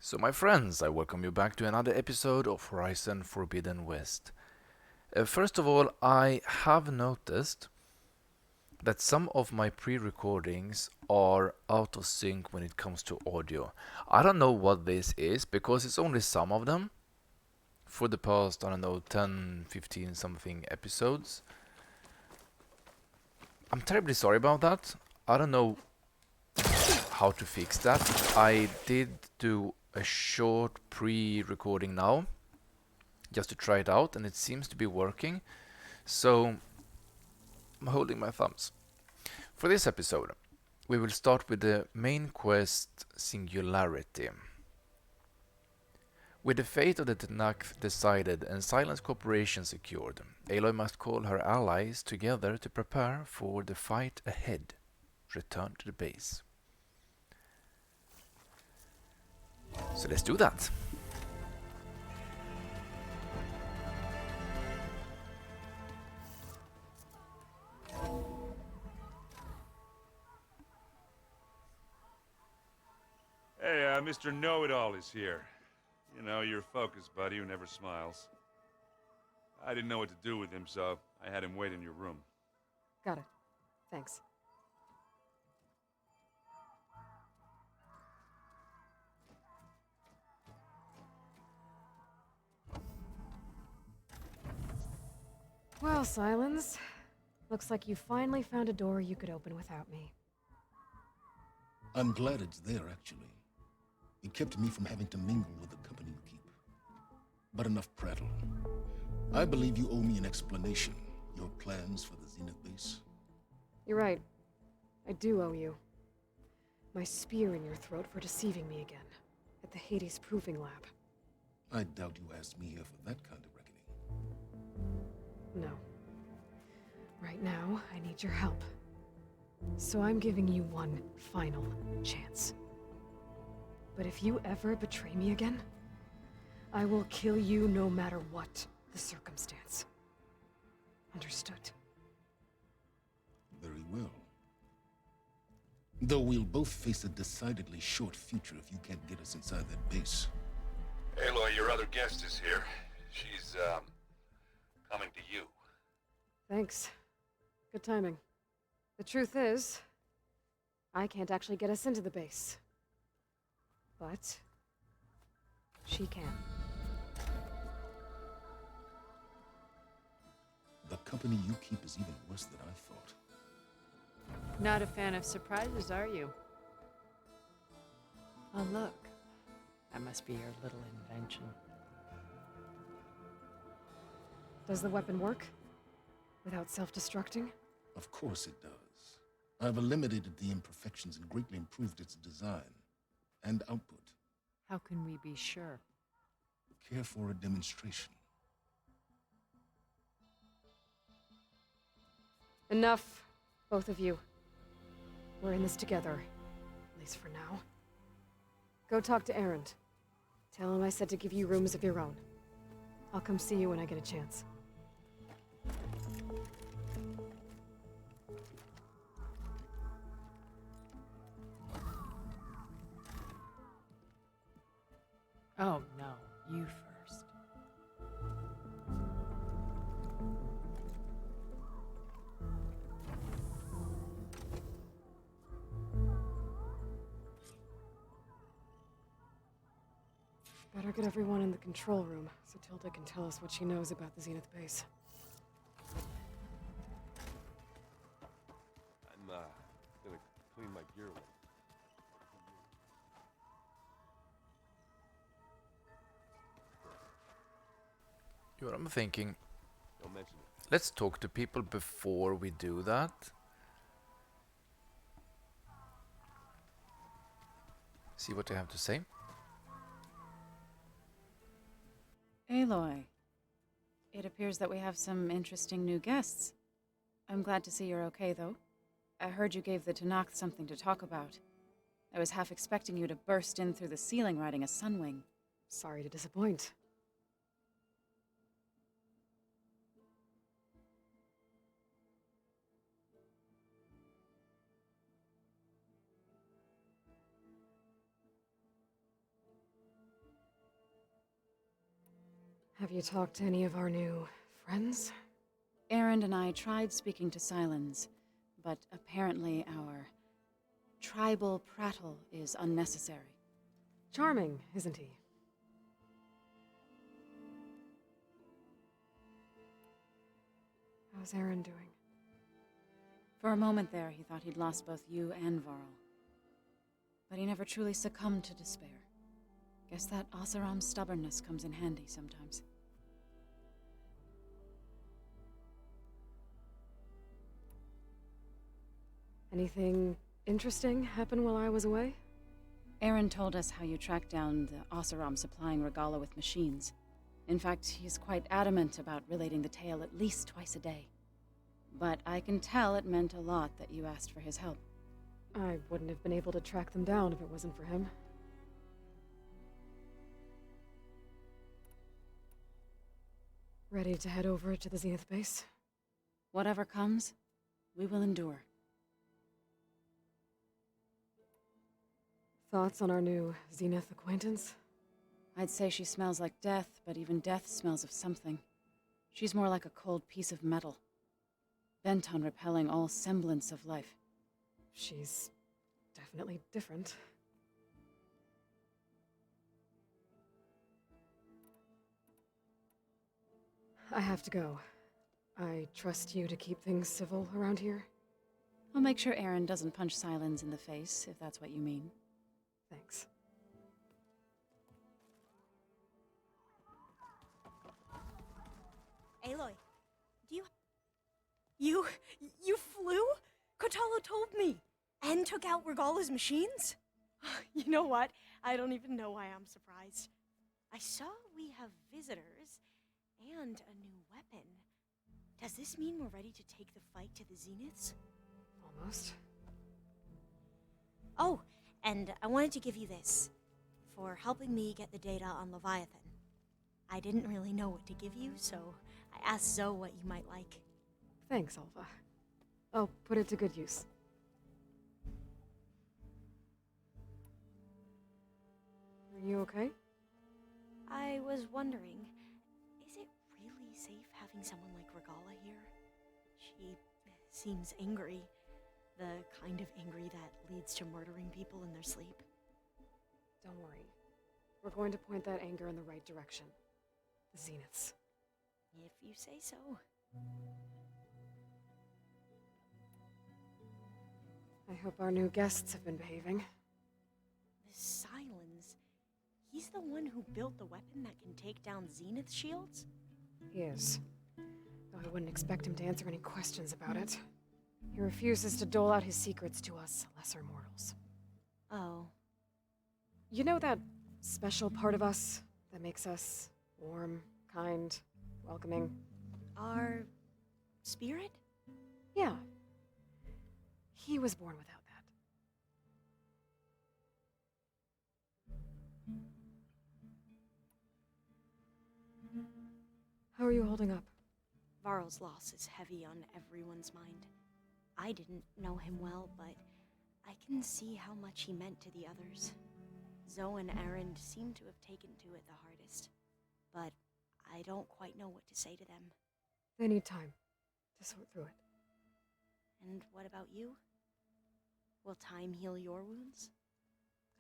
So my friends, I welcome you back to another episode of Horizon Forbidden West. First of all, I have noticed that some of my pre-recordings are out of sync when it comes to audio. I don't know what this is because it's only some of them for the past, I don't know, 10, 15 something episodes. I'm terribly sorry about that. I don't know how to fix that. I did do a short pre-recording now just to try it out, and it seems to be working. So I'm holding my thumbs. For this episode, we will start with the main quest Singularity. With the fate of the Tenakth decided and Silence Corporation secured, Aloy must call her allies together to prepare for the fight ahead. Return to the base. So let's do that. Hey, Mr. Know-It-All is here. You know, your focus buddy who never smiles. I didn't know what to do with him, so I had him wait in your room. Got it. Thanks. Well, Silence. Looks like you finally found a door you could open without me. I'm glad it's there, actually. It kept me from having to mingle with the company you keep. But enough prattle. I believe you owe me an explanation. Your plans for the Zenith base. You're right. I do owe you. My spear in your throat for deceiving me again. At the Hades Proving Lab. I doubt you asked me here for that kind of reckoning. No. Right now, I need your help. So I'm giving you one final chance. But if you ever betray me again, I will kill you no matter what the circumstance. Understood? Very well. Though we'll both face a decidedly short future if you can't get us inside that base. Aloy, your other guest is here. She's, coming to you. Thanks. Good timing. The truth is, I can't actually get us into the base. But she can. The company you keep is even worse than I thought. Not a fan of surprises, are you? Oh, look. That must be your little invention. Does the weapon work? Without self-destructing? Of course it does. I've eliminated the imperfections and greatly improved its design and output. How can we be sure? Care for a demonstration? Enough, both of you. We're in this together, at least for now. Go talk to Erend. Tell him I said to give you rooms of your own. I'll come see you when I get a chance. Oh, no. You first. Better get everyone in the control room, so Tilda can tell us what she knows about the Zenith base. I'm, gonna clean my gear away. You know what I'm thinking? Don't mention it. Let's talk to people before we do that. See what they have to say. Aloy, it appears that we have some interesting new guests. I'm glad to see you're okay, though. I heard you gave the Tenakth something to talk about. I was half expecting you to burst in through the ceiling riding a sunwing. Sorry to disappoint. Have you talked to any of our new friends? Aaron and I tried speaking to Silence, but apparently our tribal prattle is unnecessary. Charming, isn't he? How's Aaron doing? For a moment there, he thought he'd lost both you and Varl. But he never truly succumbed to despair. Guess that Oseram's stubbornness comes in handy sometimes. Anything interesting happen while I was away? Aaron told us how you tracked down the Oseram supplying Regala with machines. In fact, he's quite adamant about relating the tale at least twice a day. But I can tell it meant a lot that you asked for his help. I wouldn't have been able to track them down if it wasn't for him. Ready to head over to the Zenith base? Whatever comes, we will endure. Thoughts on our new Zenith acquaintance? I'd say she smells like death, but even death smells of something. She's more like a cold piece of metal, bent on repelling all semblance of life. She's definitely different. I have to go. I trust you to keep things civil around here. I'll make sure Aaron doesn't punch Silence in the face, if that's what you mean. Thanks. Aloy, do you... You flew? Kotalo told me! And took out Regala's machines? You know what? I don't even know why I'm surprised. I saw we have visitors and a new weapon. Does this mean we're ready to take the fight to the Zeniths? Almost. Oh, and I wanted to give you this, for helping me get the data on Leviathan. I didn't really know what to give you, so I asked Zoe what you might like. Thanks, Alva. I'll put it to good use. Are you okay? I was wondering, is it really safe having someone like Regala here? She seems angry. The kind of angry that leads to murdering people in their sleep. Don't worry. We're going to point that anger in the right direction. The Zeniths. If you say so. I hope our new guests have been behaving. This Silence, he's the one who built the weapon that can take down Zenith shields? He is. Though I wouldn't expect him to answer any questions about it. He refuses to dole out his secrets to us lesser mortals. Oh. You know that special part of us that makes us warm, kind, welcoming? Our spirit? Yeah. He was born without that. How are you holding up? Varl's loss is heavy on everyone's mind. I didn't know him well, but I can see how much he meant to the others. Zoe and Aaron seem to have taken to it the hardest, but I don't quite know what to say to them. They need time to sort through it. And what about you? Will time heal your wounds?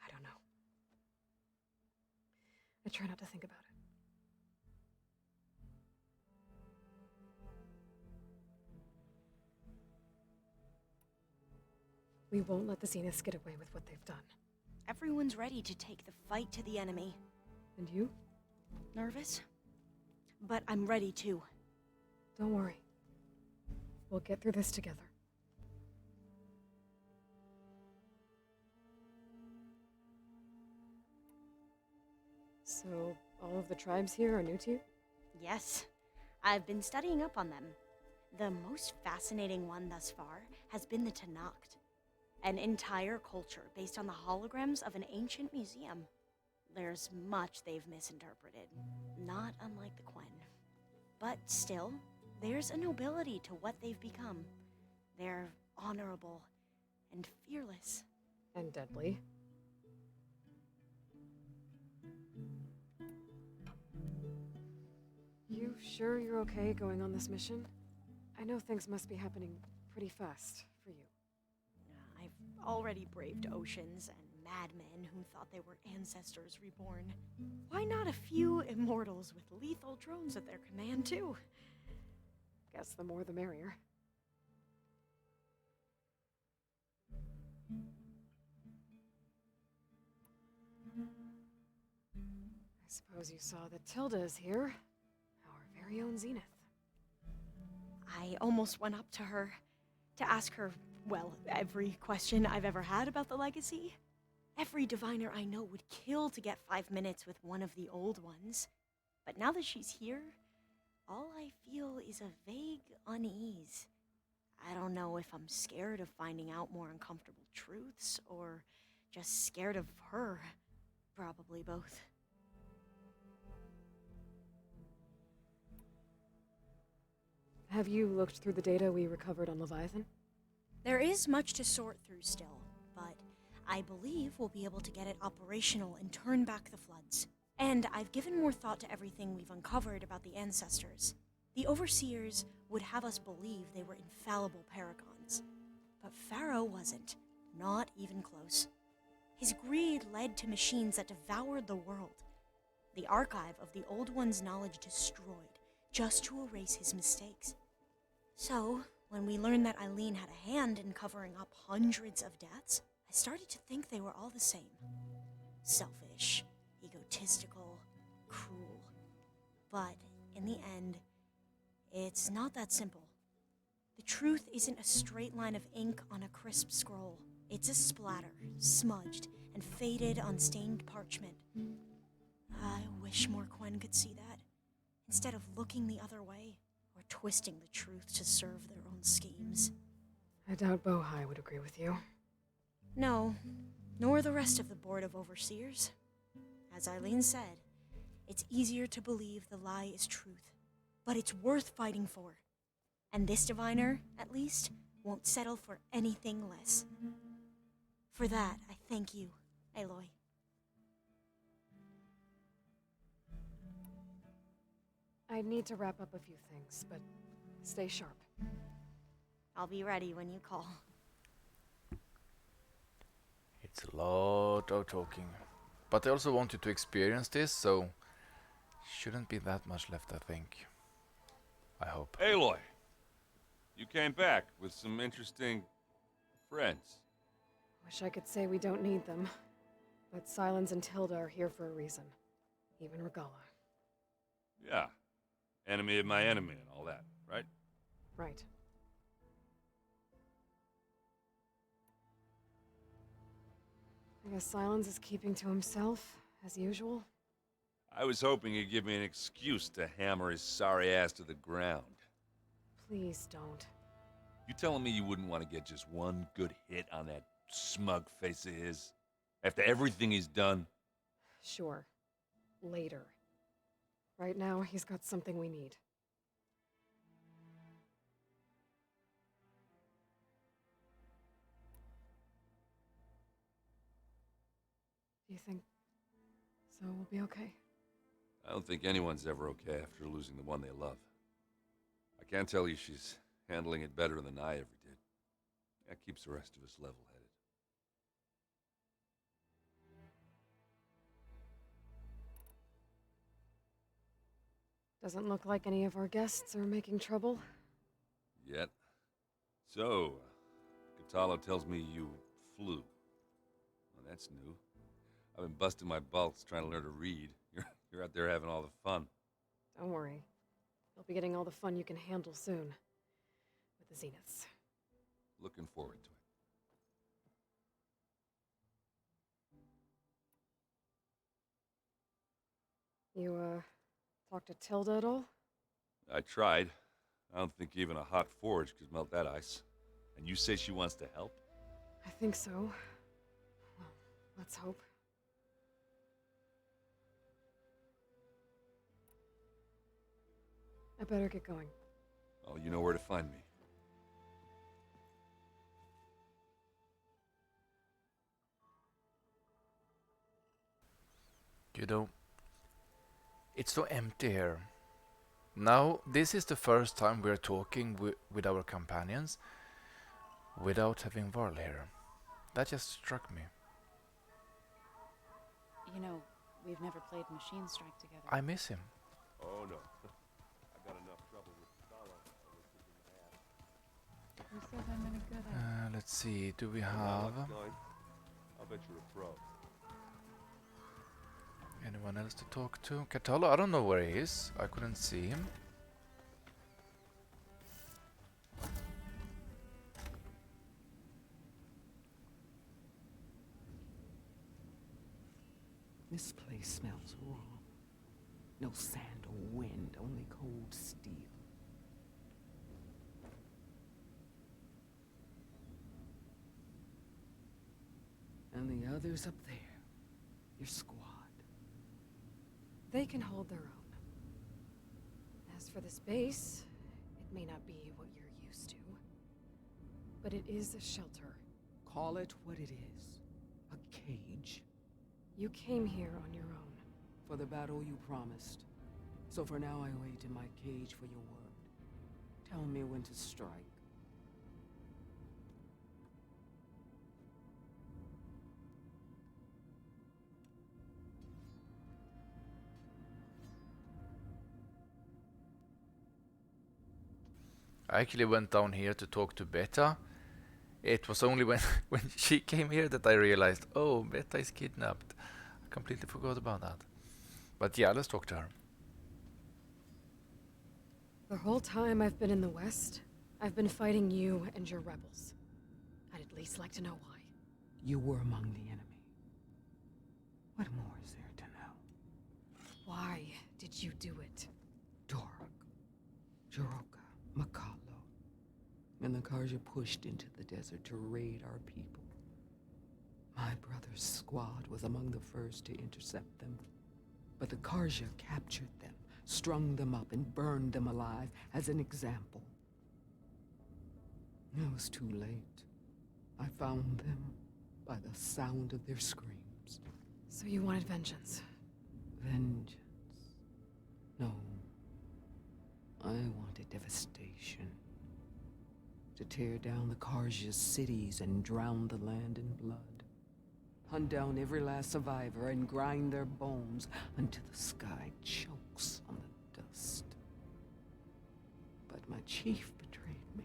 I don't know. I try not to think about it. We won't let the Zeniths get away with what they've done. Everyone's ready to take the fight to the enemy. And you? Nervous? But I'm ready too. Don't worry. We'll get through this together. So, all of the tribes here are new to you? Yes, I've been studying up on them. The most fascinating one thus far has been the Tanacht, an entire culture based on the holograms of an ancient museum. There's much they've misinterpreted, not unlike the Quen. But still, there's a nobility to what they've become. They're honorable and fearless. And deadly. You sure you're okay going on this mission? I know things must be happening pretty fast for you. I've already braved oceans and madmen who thought they were ancestors reborn. Why not a few immortals with lethal drones at their command, too? Guess the more the merrier. I suppose you saw that Tilda is here. Our very own Zenith. I almost went up to her to ask her, well, every question I've ever had about the legacy. Every diviner I know would kill to get 5 minutes with one of the old ones. But now that she's here, all I feel is a vague unease. I don't know if I'm scared of finding out more uncomfortable truths, or just scared of her. Probably both. Have you looked through the data we recovered on Leviathan? There is much to sort through still, but I believe we'll be able to get it operational and turn back the floods. And I've given more thought to everything we've uncovered about the ancestors. The Overseers would have us believe they were infallible paragons. But Pharaoh wasn't. Not even close. His greed led to machines that devoured the world. The archive of the Old One's knowledge destroyed, just to erase his mistakes. So, when we learned that Eileen had a hand in covering up hundreds of deaths, I started to think they were all the same. Selfish, egotistical, cruel. But, in the end, it's not that simple. The truth isn't a straight line of ink on a crisp scroll. It's a splatter, smudged, and faded on stained parchment. I wish more Quen could see that, instead of looking the other way, or twisting the truth to serve their own schemes. I doubt Bohai would agree with you. No, nor the rest of the Board of Overseers. As Eileen said, it's easier to believe the lie is truth, but it's worth fighting for. And this diviner, at least, won't settle for anything less. For that, I thank you, Aloy. I need to wrap up a few things, but stay sharp. I'll be ready when you call. It's a lot of talking. But I also want you to experience this, so shouldn't be that much left, I think. I hope. Aloy! You came back with some interesting friends. Wish I could say we don't need them, but Silence and Tilda are here for a reason. Even Regala. Yeah. Enemy of my enemy and all that, right? Right. I guess Silence is keeping to himself, as usual. I was hoping he'd give me an excuse to hammer his sorry ass to the ground. Please don't. You telling me you wouldn't want to get just one good hit on that smug face of his? After everything he's done? Sure. Later. Right now, he's got something we need. Do you think so will be okay? I don't think anyone's ever okay after losing the one they love. I can't tell you she's handling it better than I ever did. That keeps the rest of us level-headed. Doesn't look like any of our guests are making trouble. Yet. So, Katalo tells me you flew. Well, that's new. I've been busting my balls trying to learn to read. You're out there having all the fun. Don't worry. You'll be getting all the fun you can handle soon. With the Zeniths. Looking forward to it. You, talked to Tilda at all? I tried. I don't think even a hot forge could melt that ice. And you say she wants to help? I think so. Well, let's hope. I better get going. Well, you know where to find me. You know, it's so empty here. Now, this is the first time we're talking with our companions without having Varl here. That just struck me. You know, we've never played Machine Strike together. I miss him. Oh no. I got enough trouble with Sala. Who says I'm any good at Let's see, do we How have luck's going? I'll bet you're a pro. anyone else to talk to? Catalo, I don't know where he is. I couldn't see him. This place smells wrong. No sand or wind, only cold steel. And the others up there, your squad. They can hold their own. As for this base, it may not be what you're used to, but it is a shelter. Call it what it is. A cage. You came here on your own. For the battle you promised. So for now I wait in my cage for your word. Tell me when to strike. I actually went down here to talk to Beta. It was only when, when she came here that I realized, oh, Beta is kidnapped. I completely forgot about that. But yeah, let's talk to her. The whole time I've been in the West, I've been fighting you and your rebels. I'd at least like to know why. You were among the enemy. What more is there to know? Why did you do it? Dork, Jiroka, Makalo, and the Karja pushed into the desert to raid our people. My brother's squad was among the first to intercept them, but the Karja captured them, strung them up, and burned them alive as an example. It was too late. I found them by the sound of their screams. So you wanted vengeance? Vengeance. No. I wanted devastation. To tear down the Karja's cities and drown the land in blood. Hunt down every last survivor and grind their bones until the sky chokes on the dust. But my chief betrayed me.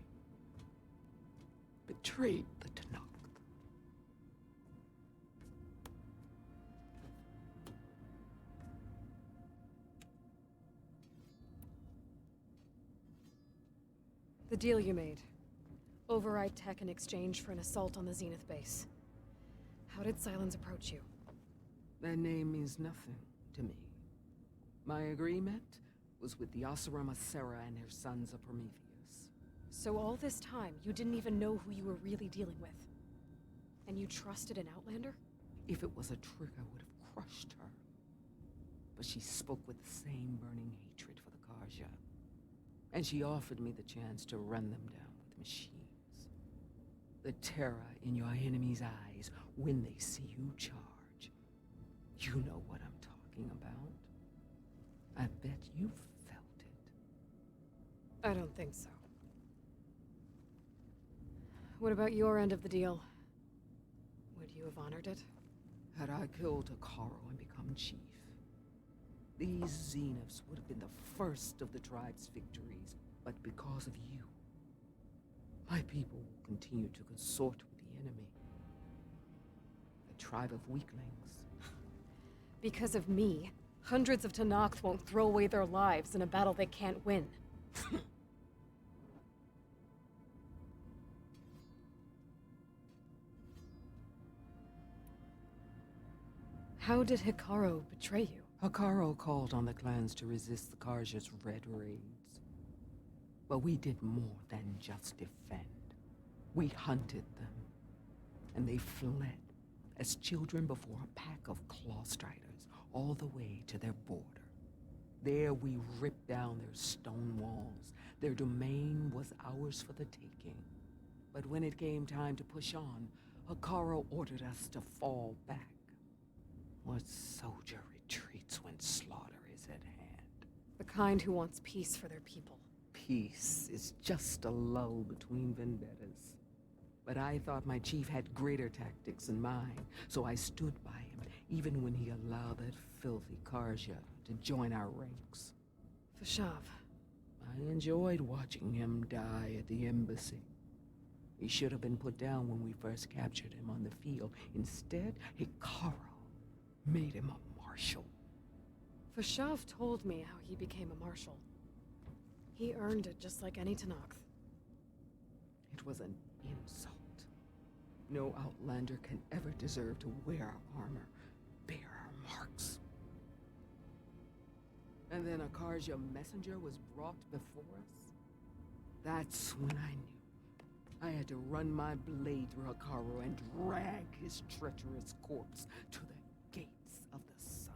Betrayed the Tanakh. The deal you made. Override tech in exchange for an assault on the Zenith base. How did Silence approach you? That name means nothing to me. My agreement was with the Asura Sarah and her sons of Prometheus. So all this time, you didn't even know who you were really dealing with? And you trusted an Outlander? If it was a trick, I would have crushed her. But she spoke with the same burning hatred for the Karja. And she offered me the chance to run them down with machines. The terror in your enemy's eyes when they see you charge. You know what I'm talking about. I bet you felt it. I don't think so. What about your end of the deal? Would you have honored it? Had I killed Akaro and become chief, these Zeniths would have been the first of the tribe's victories, but because of you, my people will continue to consort with the enemy. A tribe of weaklings. Because of me, hundreds of Tanakh won't throw away their lives in a battle they can't win. How did Hikaru betray you? Akaro called on the clans to resist the Karja's red raids. But we did more than just defend. We hunted them, and they fled as children before a pack of claw striders all the way to their border. There we ripped down their stone walls. Their domain was ours for the taking. But when it came time to push on, Akaro ordered us to fall back. What soldier retreats when slaughter is at hand? The kind who wants peace for their people. Peace is just a lull between vendettas. But I thought my chief had greater tactics in mind, so I stood by him, even when he allowed that filthy Karja to join our ranks. Fashav. I enjoyed watching him die at the embassy. He should have been put down when we first captured him on the field. Instead, Hikaru made him a marshal. Fashav told me how he became a marshal. He earned it just like any Tenakth. It was an insult. No outlander can ever deserve to wear our armor, bear our marks. And then a Karja messenger was brought before us. That's when I knew. I had to run my blade through Hikaru and drag his treacherous corpse to the gates of the Sundom.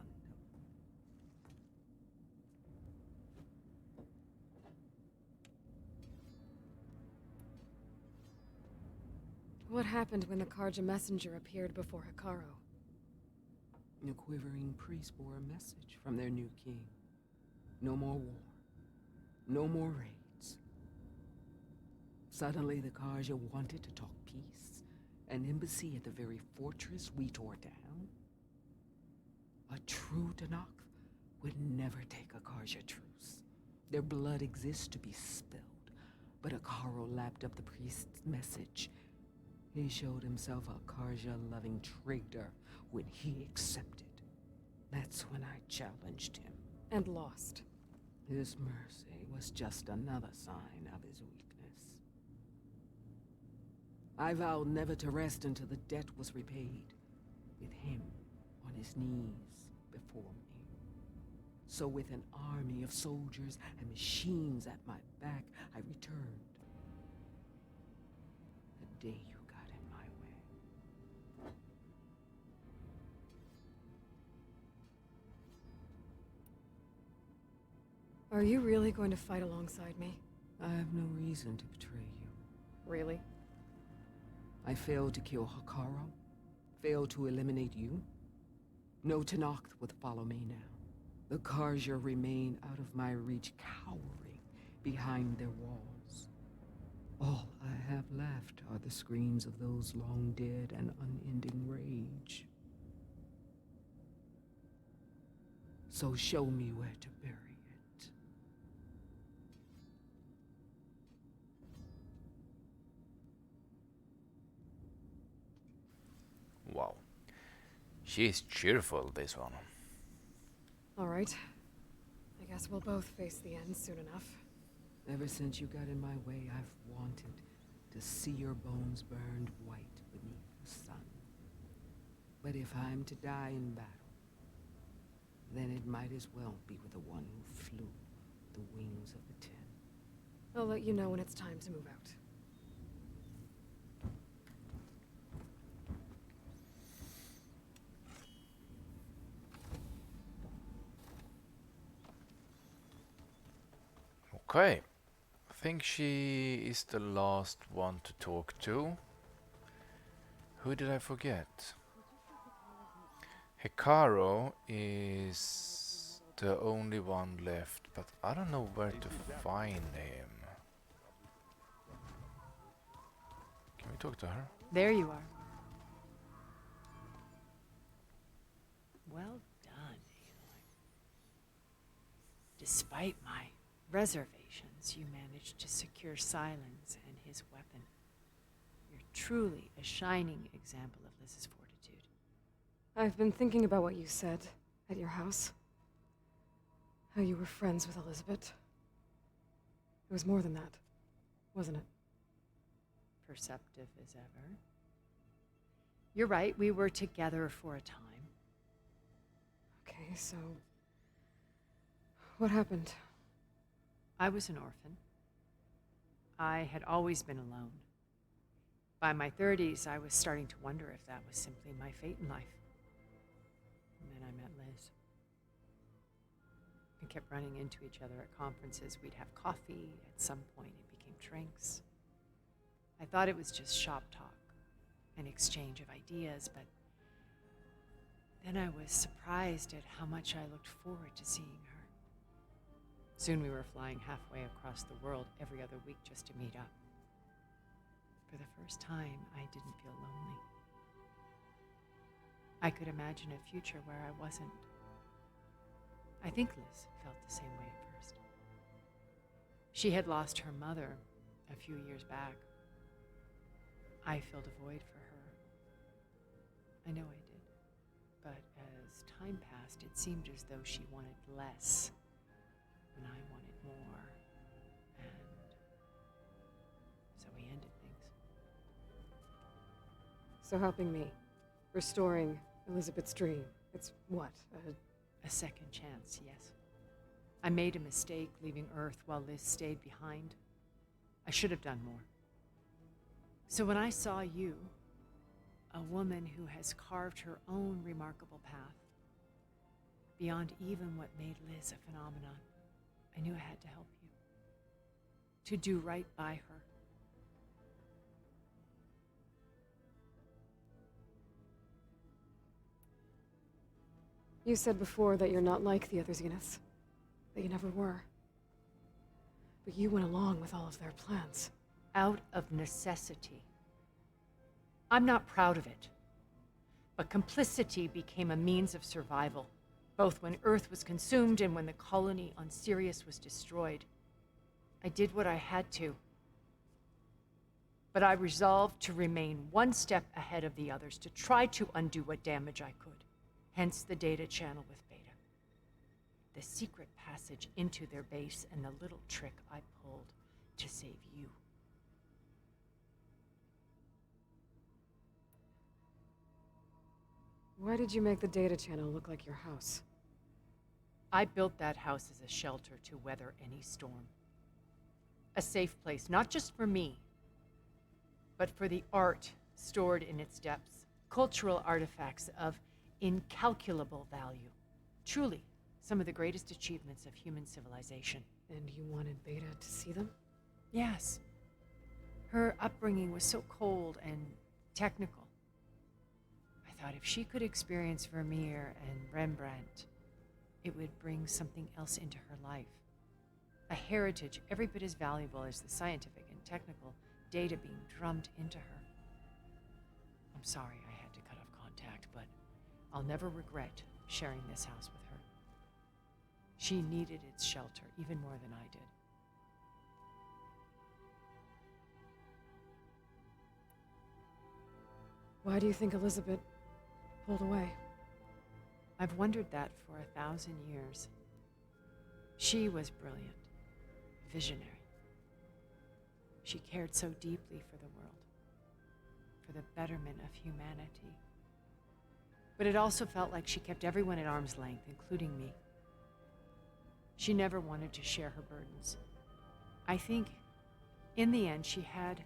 What happened when the Karja messenger appeared before Hikaru? The quivering priests bore a message from their new king. No more war. No more raids. Suddenly, the Karja wanted to talk peace. An embassy at the very fortress we tore down? A true Tenakth would never take a Karja truce. Their blood exists to be spilled. But Hikaru lapped up the priest's message. He showed himself a Karja-loving traitor when he accepted. That's when I challenged him. And lost. His mercy was just another sign of his weakness. I vowed never to rest until the debt was repaid, with him on his knees before me. So with an army of soldiers and machines at my back, I returned. The day you got in my way. Are you really going to fight alongside me? I have no reason to betray you. Really? I failed to kill Hikaru, failed to eliminate you. No Tenakth would follow me now. The Karja remain out of my reach, cowering behind their walls. All I have left are the screams of those long dead and unending rage. So show me where to bury it. Wow. She's cheerful, this one. All right. I guess we'll both face the end soon enough. Ever since you got in my way, I've wanted to see your bones burned white beneath the sun. But if I'm to die in battle, then it might as well be with the one who flew the wings of the Ten. I'll let you know when it's time to move out. Okay. I think she is the last one to talk to. Who did I forget? Hikaru is the only one left, but I don't know where to find him. Can we talk to her? There you are. Well done, Aloy. Despite my reservations, you managed to secure Silence and his weapon. You're truly a shining example of Liz's fortitude. I've been thinking about what you said at your house. How you were friends with Elizabeth. It was more than that, wasn't it? Perceptive as ever. You're right, we were together for a time. Okay, so... what happened? I was an orphan. I had always been alone. By my 30s, I was starting to wonder if that was simply my fate in life. And then I met Liz. We kept running into each other at conferences. We'd have coffee. At some point, it became drinks. I thought it was just shop talk, an exchange of ideas, but then I was surprised at how much I looked forward to seeing her. Soon we were flying halfway across the world every other week just to meet up. For the first time, I didn't feel lonely. I could imagine a future where I wasn't. I think Liz felt the same way at first. She had lost her mother a few years back. I filled a void for her. I know I did. But as time passed, it seemed as though she wanted less, and I wanted more. And so we ended things. So helping me, restoring Elizabeth's dream, it's what, A second chance, yes. I made a mistake leaving Earth while Liz stayed behind. I should have done more. So when I saw you, a woman who has carved her own remarkable path, beyond even what made Liz a phenomenon, I knew I had to help you. To do right by her. You said before that you're not like the other Zeniths. That you never were. But you went along with all of their plans. Out of necessity. I'm not proud of it. But complicity became a means of survival, both when Earth was consumed and when the colony on Sirius was destroyed. I did what I had to. But I resolved to remain one step ahead of the others, to try to undo what damage I could. Hence the data channel with Beta. The secret passage into their base and the little trick I pulled to save you. Why did you make the data channel look like your house? I built that house as a shelter to weather any storm. A safe place, not just for me, but for the art stored in its depths. Cultural artifacts of incalculable value. Truly, some of the greatest achievements of human civilization. And you wanted Beta to see them? Yes. Her upbringing was so cold and technical. I thought if she could experience Vermeer and Rembrandt, it would bring something else into her life. A heritage every bit as valuable as the scientific and technical data being drummed into her. I'm sorry I had to cut off contact, but I'll never regret sharing this house with her. She needed its shelter even more than I did. Why do you think Elizabeth pulled away? I've wondered that for 1,000 years. She was brilliant, visionary. She cared so deeply for the world, for the betterment of humanity. But it also felt like she kept everyone at arm's length, including me. She never wanted to share her burdens. I think, in the end, she had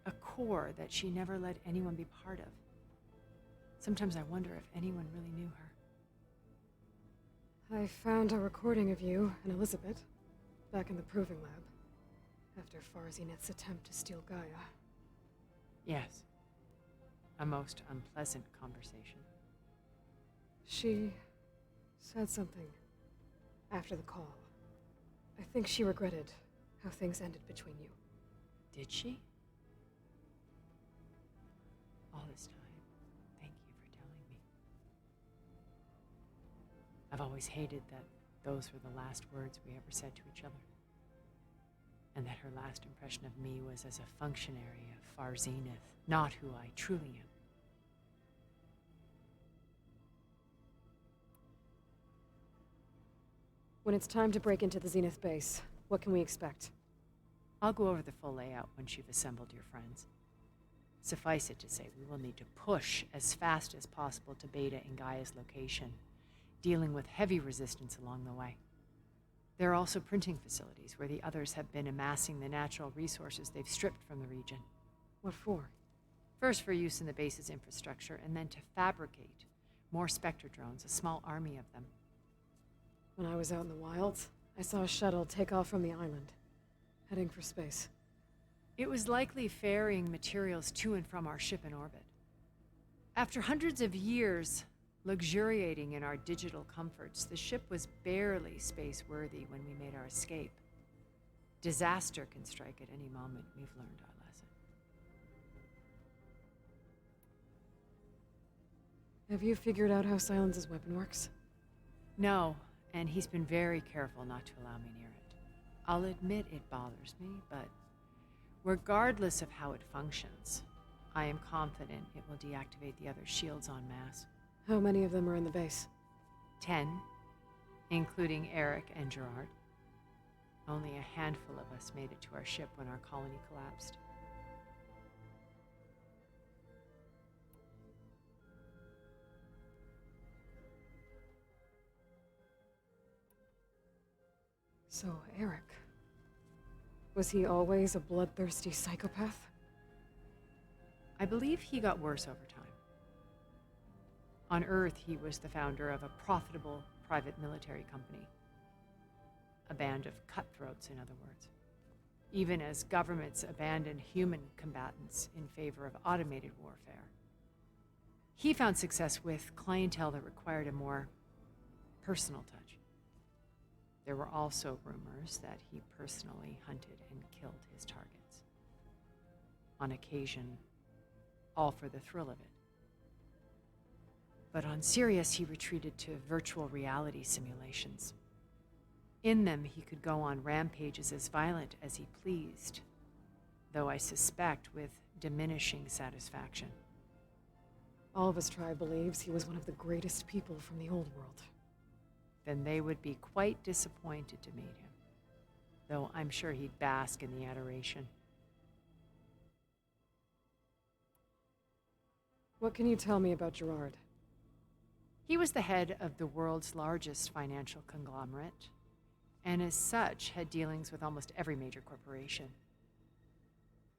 a core that she never let anyone be part of. Sometimes I wonder if anyone really knew her. I found a recording of you and Elizabeth back in the proving lab after Farzineth's attempt to steal Gaia. Yes. A most unpleasant conversation. She said something after the call. I think she regretted how things ended between you. Did she? All this time, thank you for telling me. I've always hated that those were the last words we ever said to each other. And that her last impression of me was as a functionary of Far Zenith, not who I truly am. When it's time to break into the Zenith base, what can we expect? I'll go over the full layout once you've assembled your friends. Suffice it to say, we will need to push as fast as possible to Beta and Gaia's location, dealing with heavy resistance along the way. There are also printing facilities where the others have been amassing the natural resources they've stripped from the region. What for? First for use in the base's infrastructure, and then to fabricate more Spectre drones, a small army of them. When I was out in the wilds, I saw a shuttle take off from the island, heading for space. It was likely ferrying materials to and from our ship in orbit. After hundreds of years Luxuriating in our digital comforts, the ship was barely space-worthy when we made our escape. Disaster can strike at any moment. We've learned our lesson. Have you figured out how Silence's weapon works? No, and he's been very careful not to allow me near it. I'll admit it bothers me, but regardless of how it functions, I am confident it will deactivate the other shields en masse. How many of them are in the base? 10, including Eric and Gerard. Only a handful of us made it to our ship when our colony collapsed. So, Eric. Was he always a bloodthirsty psychopath? I believe he got worse over time. On Earth, he was the founder of a profitable private military company. A band of cutthroats, in other words. Even as governments abandoned human combatants in favor of automated warfare. He found success with clientele that required a more personal touch. There were also rumors that he personally hunted and killed his targets. On occasion, all for the thrill of it. But on Sirius, he retreated to virtual reality simulations. In them, he could go on rampages as violent as he pleased, though I suspect with diminishing satisfaction. All of his tribe believes he was one of the greatest people from the old world. Then they would be quite disappointed to meet him, though I'm sure he'd bask in the adoration. What can you tell me about Gerard? He was the head of the world's largest financial conglomerate, and as such had dealings with almost every major corporation.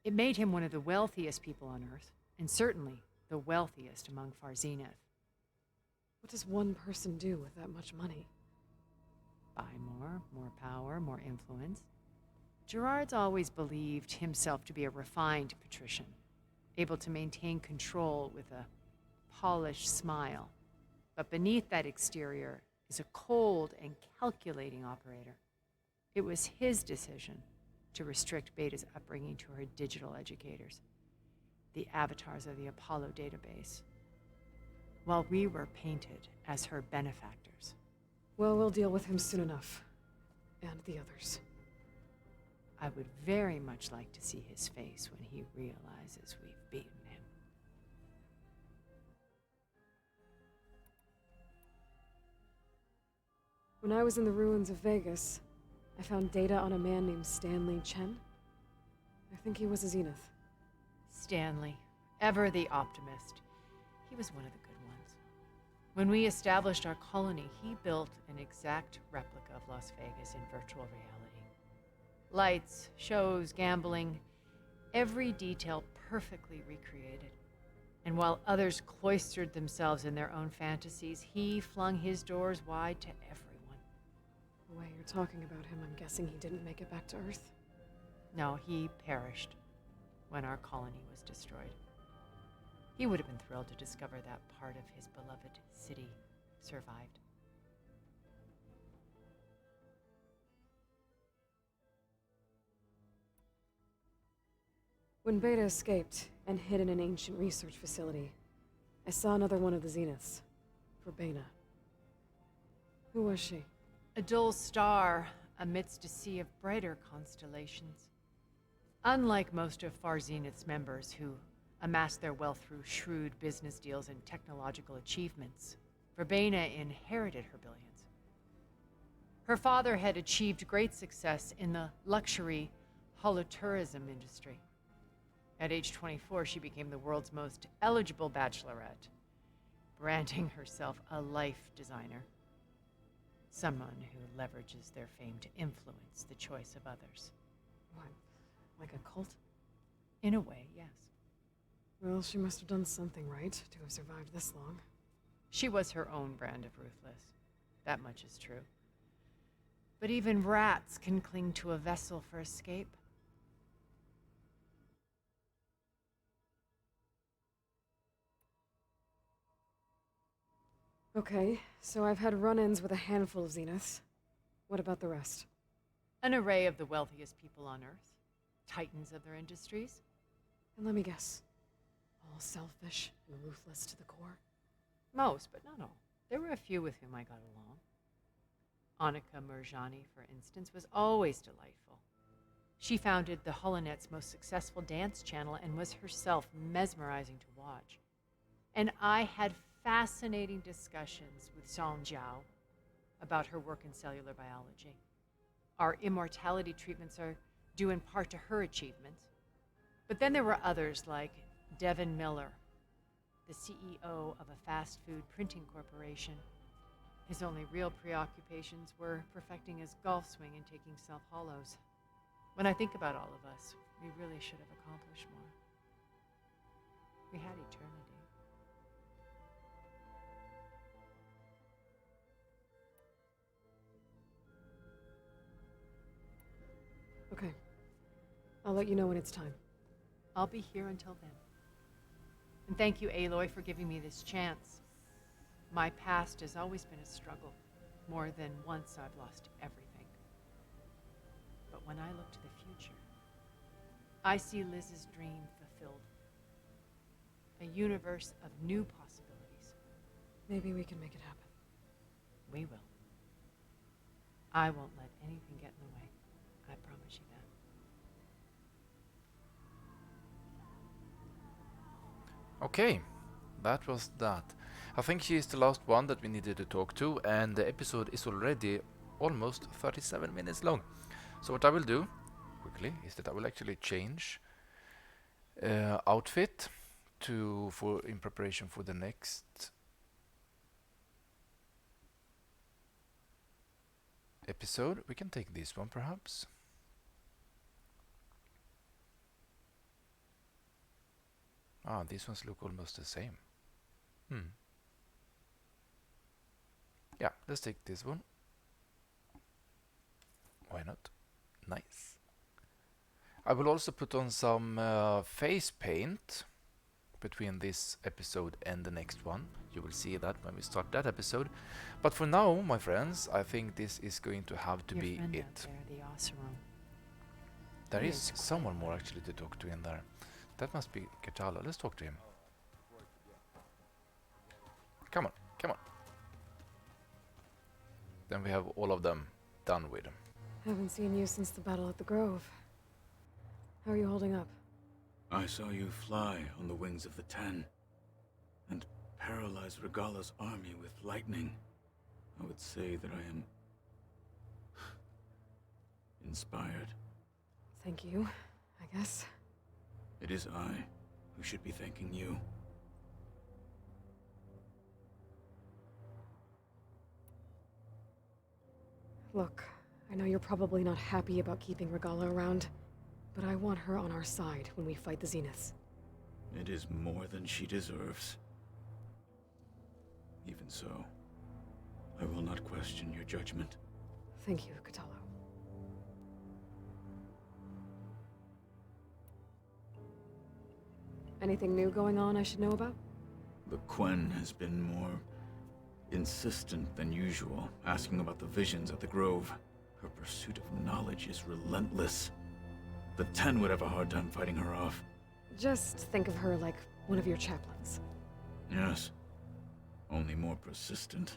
It made him one of the wealthiest people on Earth, and certainly the wealthiest among Far Zenith. What does one person do with that much money? Buy more power, more influence. Gerard's always believed himself to be a refined patrician, able to maintain control with a polished smile. But beneath that exterior is a cold and calculating operator. It was his decision to restrict Beta's upbringing to her digital educators, the avatars of the Apollo database, while we were painted as her benefactors. Well, we'll deal with him soon enough. And the others. I would very much like to see his face when he realizes we've beaten him. When I was in the ruins of Vegas, I found data on a man named Stanley Chen. I think he was a Zenith. Stanley, ever the optimist. He was one of the good ones. When we established our colony, he built an exact replica of Las Vegas in virtual reality. Lights, shows, gambling, every detail perfectly recreated. And while others cloistered themselves in their own fantasies, he flung his doors wide to everyone. The way you're talking about him, I'm guessing he didn't make it back to Earth? No, he perished when our colony was destroyed. He would have been thrilled to discover that part of his beloved city survived. When Beta escaped and hid in an ancient research facility, I saw another one of the Zeniths, Verbena. Who was she? A dull star amidst a sea of brighter constellations. Unlike most of Far Zenith's members who amassed their wealth through shrewd business deals and technological achievements, Verbena inherited her billions. Her father had achieved great success in the luxury holotourism industry. At age 24, she became the world's most eligible bachelorette, branding herself a life designer. Someone who leverages their fame to influence the choice of others. What, like a cult? In a way, yes. Well, she must have done something right to have survived this long. She was her own brand of ruthless. That much is true. But even rats can cling to a vessel for escape. Okay, so I've had run-ins with a handful of Zeniths. What about the rest? An array of the wealthiest people on Earth, titans of their industries. And let me guess. All selfish and ruthless to the core? Most, but not all. There were a few with whom I got along. Annika Murjani, for instance, was always delightful. She founded the Holonet's most successful dance channel and was herself mesmerizing to watch. And I had fascinating discussions with Song Jiao about her work in cellular biology. Our immortality treatments are due in part to her achievements. But then there were others like Devin Miller, the CEO of a fast food printing corporation. His only real preoccupations were perfecting his golf swing and taking self-hollows. When I think about all of us, we really should have accomplished more. We had eternity. Okay. I'll let you know when it's time. I'll be here until then. And thank you, Aloy, for giving me this chance. My past has always been a struggle. More than once I've lost everything. But when I look to the future, I see Liz's dream fulfilled. A universe of new possibilities. Maybe we can make it happen. We will. I won't let anything get in the way. I promise you that. Okay, that was that. I think she is the last one that we needed to talk to, and the episode is already almost 37 minutes long. So what I will do, quickly, is that I will actually change outfit in preparation for the next episode. We can take this one perhaps. These ones look almost the same. Yeah, let's take this one. Why not? Nice. I will also put on some face paint between this episode and the next one. You will see that when we start that episode. But for now, my friends, I think this is going to have to Your be friend it. out there, the Oseram. There He is is quite someone more actually to talk to in there. That must be Katala. Let's talk to him. Come on, come on. Then we have all of them done with. Haven't seen you since the battle at the Grove. How are you holding up? I saw you fly on the wings of the Ten, and paralyze Regala's army with lightning. I would say that I am inspired. Thank you, I guess. It is I who should be thanking you. Look, I know you're probably not happy about keeping Regala around, but I want her on our side when we fight the Zeniths. It is more than she deserves. Even so, I will not question your judgment. Thank you, Katalo. Anything new going on I should know about? The Quen has been more insistent than usual, asking about the visions at the Grove. Her pursuit of knowledge is relentless. The Ten would have a hard time fighting her off. Just think of her like one of your chaplains. Yes, only more persistent.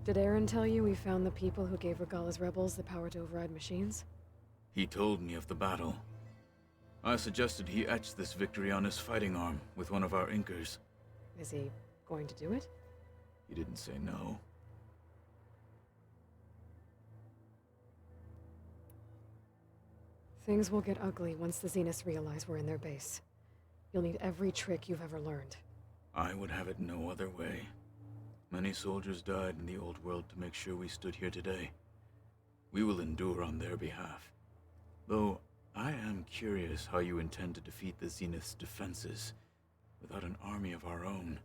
Did Aaron tell you we found the people who gave Regala's rebels the power to override machines? He told me of the battle. I suggested he etch this victory on his fighting arm with one of our Inkers. Is he going to do it? He didn't say no. Things will get ugly once the Zeniths realize we're in their base. You'll need every trick you've ever learned. I would have it no other way. Many soldiers died in the old world to make sure we stood here today. We will endure on their behalf. Though, I am curious how you intend to defeat the Zenith's defenses without an army of our own.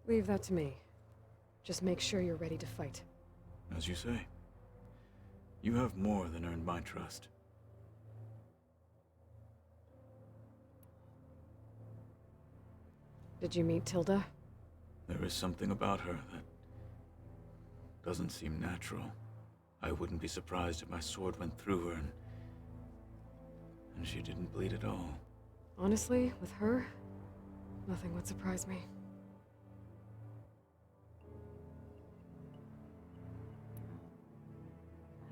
Leave that to me. Just make sure you're ready to fight. As you say. You have more than earned my trust. Did you meet Tilda? There is something about her that doesn't seem natural. I wouldn't be surprised if my sword went through her and she didn't bleed at all. Honestly, with her, nothing would surprise me.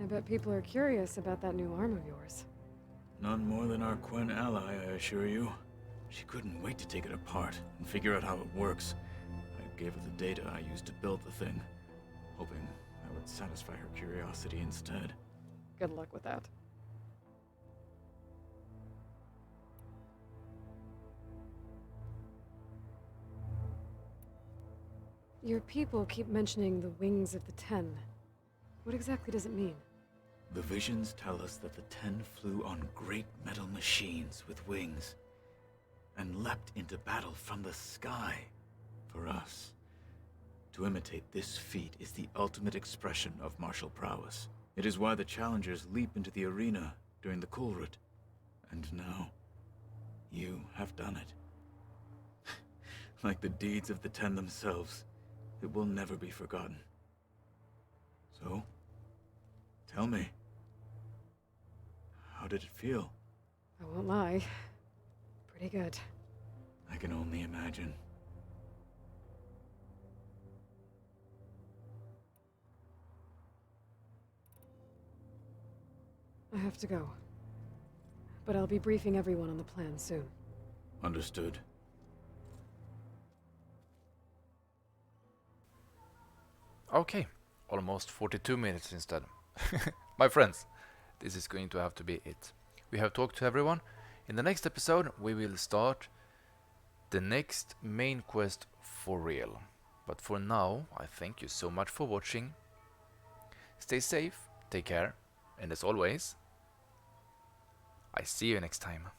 I bet people are curious about that new arm of yours. None more than our Quen ally, I assure you. She couldn't wait to take it apart and figure out how it works. I gave her the data I used to build the thing, hoping that would satisfy her curiosity instead. Good luck with that. Your people keep mentioning the wings of the Ten. What exactly does it mean? The visions tell us that the Ten flew on great metal machines with wings and leapt into battle from the sky. For us, to imitate this feat is the ultimate expression of martial prowess. It is why the challengers leap into the arena during the Kulrut. And now, you have done it. Like the deeds of the Ten themselves, it will never be forgotten. So, tell me, how did it feel? I won't lie. Pretty good. I can only imagine. I have to go. But I'll be briefing everyone on the plan soon. Understood. Okay, almost 42 minutes instead. My friends, this is going to have to be it. We have talked to everyone. In the next episode, we will start the next main quest for real. But for now, I thank you so much for watching. Stay safe, take care, and as always, I see you next time.